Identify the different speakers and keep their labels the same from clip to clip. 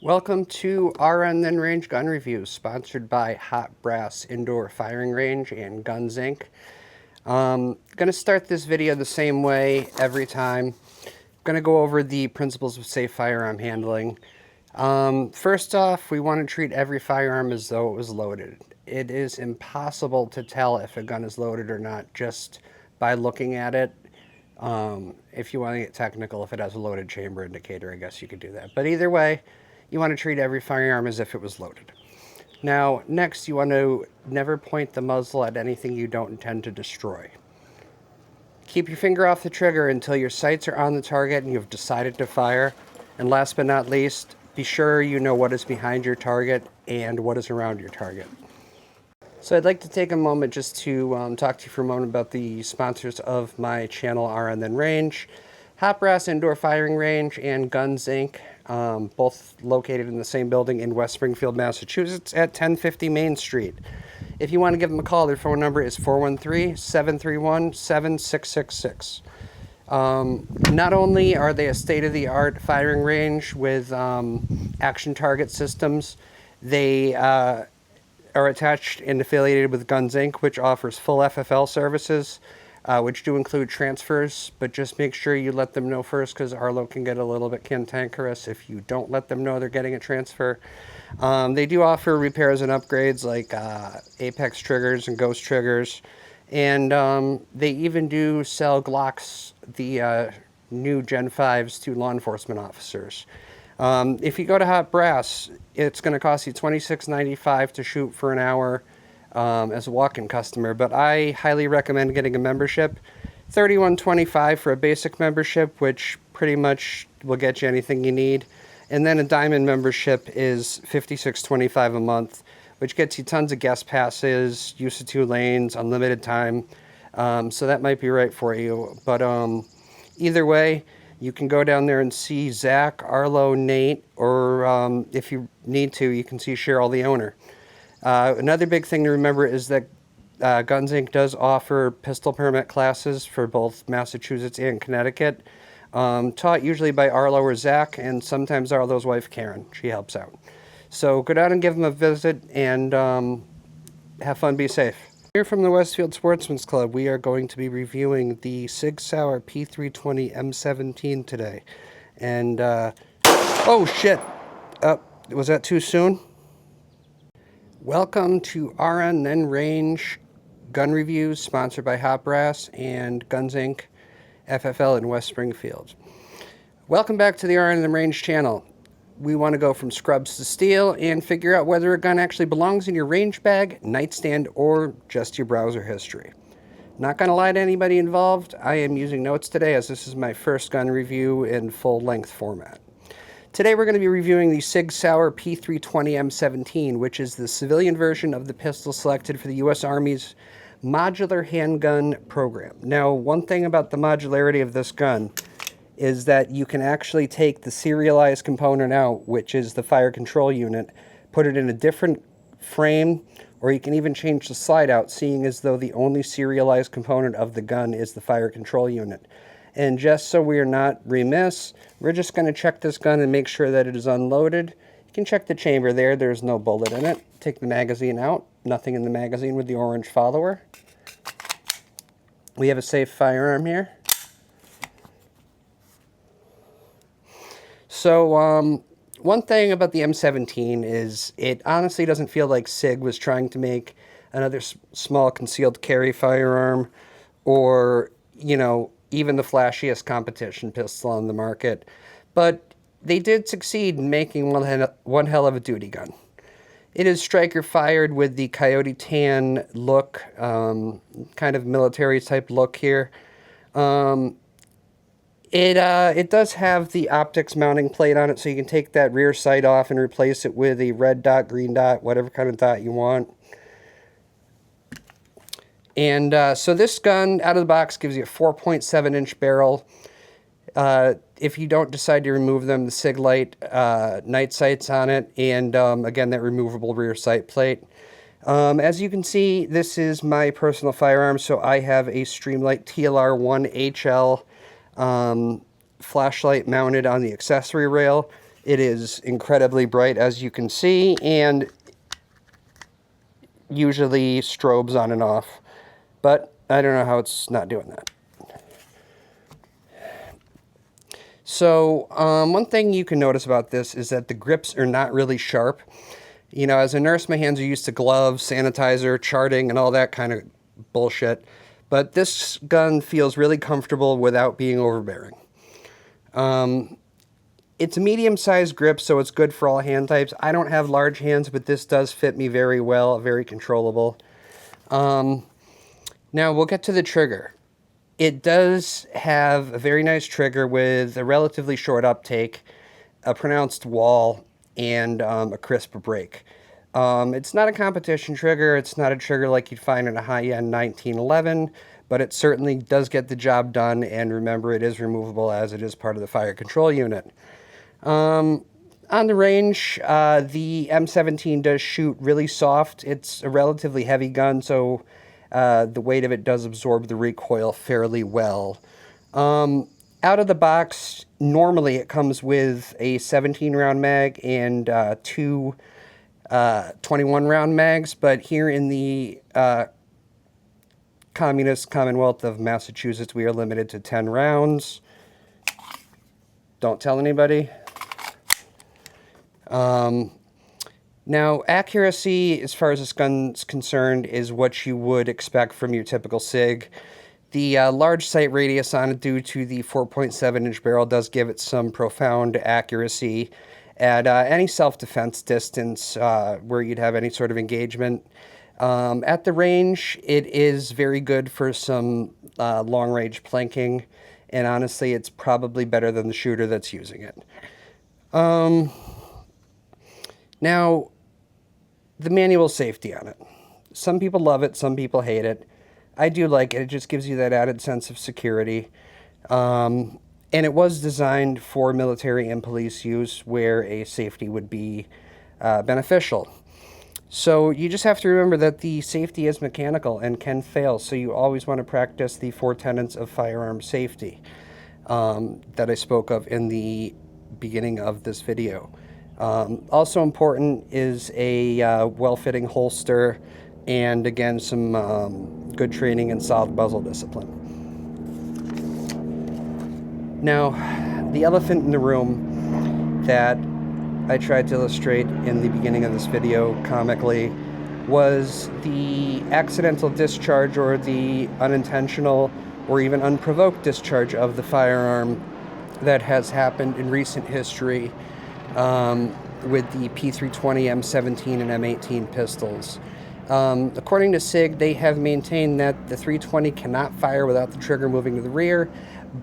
Speaker 1: Welcome to RNthenRANGE gun reviews, sponsored by Hot Brass Indoor Firing Range and Guns Inc. Going to start this video the same way every time. Going to go over the principles of safe firearm handling. First off, we want to treat every firearm as though it was loaded. It is impossible to tell if a gun is loaded or not just by looking at it. If you want to get technical, if it has a loaded chamber indicator, I guess you could do that. But either way, you want to treat every firearm as if it was loaded. Now, next, you want to never point the muzzle at anything you don't intend to destroy. Keep your finger off the trigger until your sights are on the target and you've decided to fire. And last but not least, be sure you know what is behind your target and what is around your target. So I'd like to take a moment just to talk to you for a moment about the sponsors of my channel, RNthenRANGE, Hot Brass Indoor Firing Range, and Guns Inc., both located in the same building in West Springfield, Massachusetts at 1050 Main Street. If you want to give them a call, their phone number is 413-731-7666. Not only are they a state-of-the-art firing range with action target systems, they are attached and affiliated with Guns Inc., which offers full FFL services, which do include transfers, but just make sure you let them know first, because Arlo can get a little bit cantankerous if you don't let them know they're getting a transfer. They do offer repairs and upgrades like Apex triggers and Ghost triggers, and they even do sell Glocks, the new Gen 5s, to law enforcement officers. If you go to Hot Brass, it's going to cost you $26.95 to shoot for an hour as a walk-in customer, but I highly recommend getting a membership. $31.25 for a basic membership, which pretty much will get you anything you need. And then a diamond membership is $56.25 a month, which gets you tons of guest passes, use of 2 lanes, unlimited time. So that might be right for you. But either way, you can go down there and see Zach, Arlo, Nate, or if you need to, you can see Cheryl, the owner. Another big thing to remember is that Guns Inc. does offer pistol permit classes for both Massachusetts and Connecticut, taught usually by Arlo or Zach, and sometimes Arlo's wife, Karen. She helps out. So go down and give them a visit, and have fun, be safe. Here from the Westfield Sportsman's Club, we are going to be reviewing the Sauer P320 M17 today. And, oh shit! Was that too soon? Welcome to RNthenRANGE gun reviews, sponsored by Hot Brass and Guns Inc., FFL in West Springfield. Welcome back to the RNthenRANGE channel. We want to go from scrubs to steel and figure out whether a gun actually belongs in your range bag, nightstand, or just your browser history. Not going to lie to anybody involved, I am using notes today as this is my first gun review in full-length format. Today we're going to be reviewing the Sauer P320 M17, which is the civilian version of the pistol selected for the U.S. Army's modular handgun program. Now, one thing about the modularity of this gun is that you can actually take the serialized component out, which is the fire control unit, put it in a different frame, or you can even change the slide out, seeing as though the only serialized component of the gun is the fire control unit. And just so we are not remiss, we're just going to check this gun and make sure that it is unloaded. You can check the chamber there. There's no bullet in it. Take the magazine out. Nothing in the magazine with the orange follower. We have a safe firearm here. So, one thing about the M17 is it honestly doesn't feel like SIG was trying to make another small concealed carry firearm, or, you know, even the flashiest competition pistol on the market, but they did succeed in making one hell of a duty gun. It is striker fired with the coyote tan look, kind of military type look here. It does have the optics mounting plate on it, so you can take that rear sight off and replace it with a red dot, green dot, whatever kind of dot you want. And so this gun, out of the box, gives you a 4.7-inch barrel. if you don't decide to remove them, the SIG light night sights on it, and again, that removable rear sight plate. As you can see, this is my personal firearm, so I have a Streamlight TLR1HL flashlight mounted on the accessory rail. It is incredibly bright, as you can see, and usually strobes on and off, but I don't know how it's not doing that. So one thing you can notice about this is that the grips are not really sharp. You know, as a nurse, my hands are used to gloves, sanitizer, charting, and all that kind of bullshit. But this gun feels really comfortable without being overbearing. It's a medium-sized grip, so it's good for all hand types. I don't have large hands, but this does fit me very well, very controllable. Now we'll get to the trigger. It does have a very nice trigger with a relatively short uptake, a pronounced wall, and a crisp break. It's not a competition trigger. It's not a trigger like you'd find in a high-end 1911, but it certainly does get the job done, and remember, it is removable as it is part of the fire control unit. On the range, the M17 does shoot really soft. It's a relatively heavy gun, so the weight of it does absorb the recoil fairly well. Out of the box, normally it comes with a 17-round mag and two 21-round mags, but here in the Communist Commonwealth of Massachusetts, we are limited to 10 rounds. Don't tell anybody. Now, accuracy, as far as this gun's concerned, is what you would expect from your typical SIG. The large sight radius on it, due to the 4.7-inch barrel, does give it some profound accuracy at any self-defense distance where you'd have any sort of engagement. At the range, it is very good for some long-range plinking, and honestly, it's probably better than the shooter that's using it. Now, the manual safety on it. Some people love it, some people hate it. I do like it. It just gives you that added sense of security. And it was designed for military and police use where a safety would be beneficial. So you just have to remember that the safety is mechanical and can fail, so you always want to practice the 4 tenets of firearm safety that I spoke of in the beginning of this video. Also important is a well-fitting holster and, again, some good training in solid muzzle discipline. Now, the elephant in the room that I tried to illustrate in the beginning of this video comically was the accidental discharge or the unintentional or even unprovoked discharge of the firearm that has happened in recent history with the P320, M17, and M18 pistols. According to SIG, they have maintained that the 320 cannot fire without the trigger moving to the rear,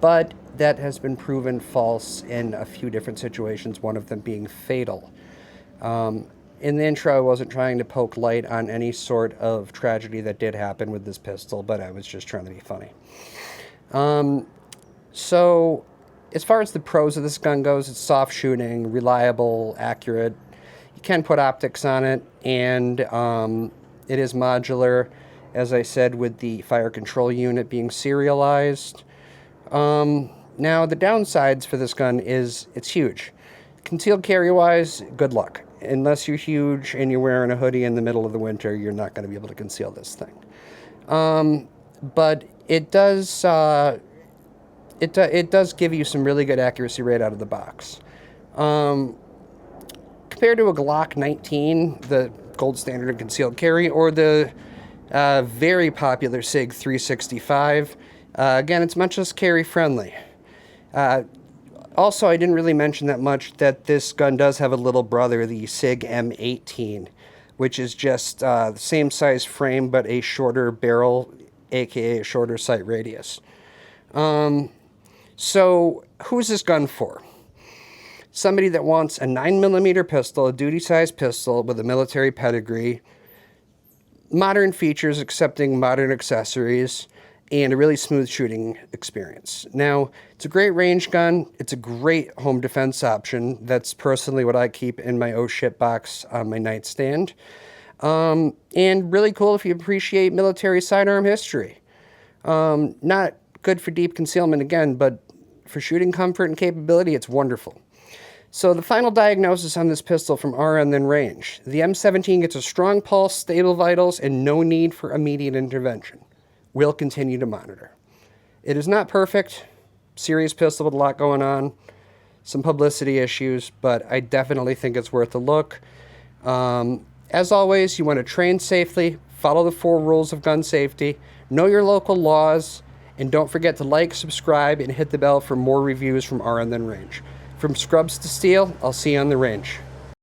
Speaker 1: but that has been proven false in a few different situations, one of them being fatal. In the intro, I wasn't trying to poke light on any sort of tragedy that did happen with this pistol, but I was just trying to be funny. So, as far as the pros of this gun goes, it's soft shooting, reliable, accurate. You can put optics on it, and it is modular, as I said, with the fire control unit being serialized. Now, the downsides for this gun is it's huge. Concealed carry-wise, good luck. Unless you're huge and you're wearing a hoodie in the middle of the winter, you're not going to be able to conceal this thing. But it does it does give you some really good accuracy right out of the box. Compared to a Glock 19, the gold standard of concealed carry, or the very popular SIG 365, again, it's much less carry friendly. Also, I didn't really mention that much that this gun does have a little brother, the SIG M18, which is just the same size frame but a shorter barrel, aka a shorter sight radius. So, who's this gun for? Somebody that wants a 9mm pistol, a duty-sized pistol with a military pedigree, modern features accepting modern accessories, and a really smooth shooting experience. Now, it's a great range gun. It's a great home defense option. That's personally what I keep in my oh shit box on my nightstand. And really cool if you appreciate military sidearm history. Not good for deep concealment again, but for shooting comfort and capability, it's wonderful. So the final diagnosis on this pistol from RNthenRANGE. The M17 gets a strong pulse, stable vitals, and no need for immediate intervention. We'll continue to monitor. It is not perfect. Serious pistol with a lot going on. Some publicity issues, but I definitely think it's worth a look. As always, you want to train safely, follow the 4 rules of gun safety, know your local laws, and don't forget to like, subscribe, and hit the bell for more reviews from RNthenRANGE. From scrubs to steel, I'll see you on the range.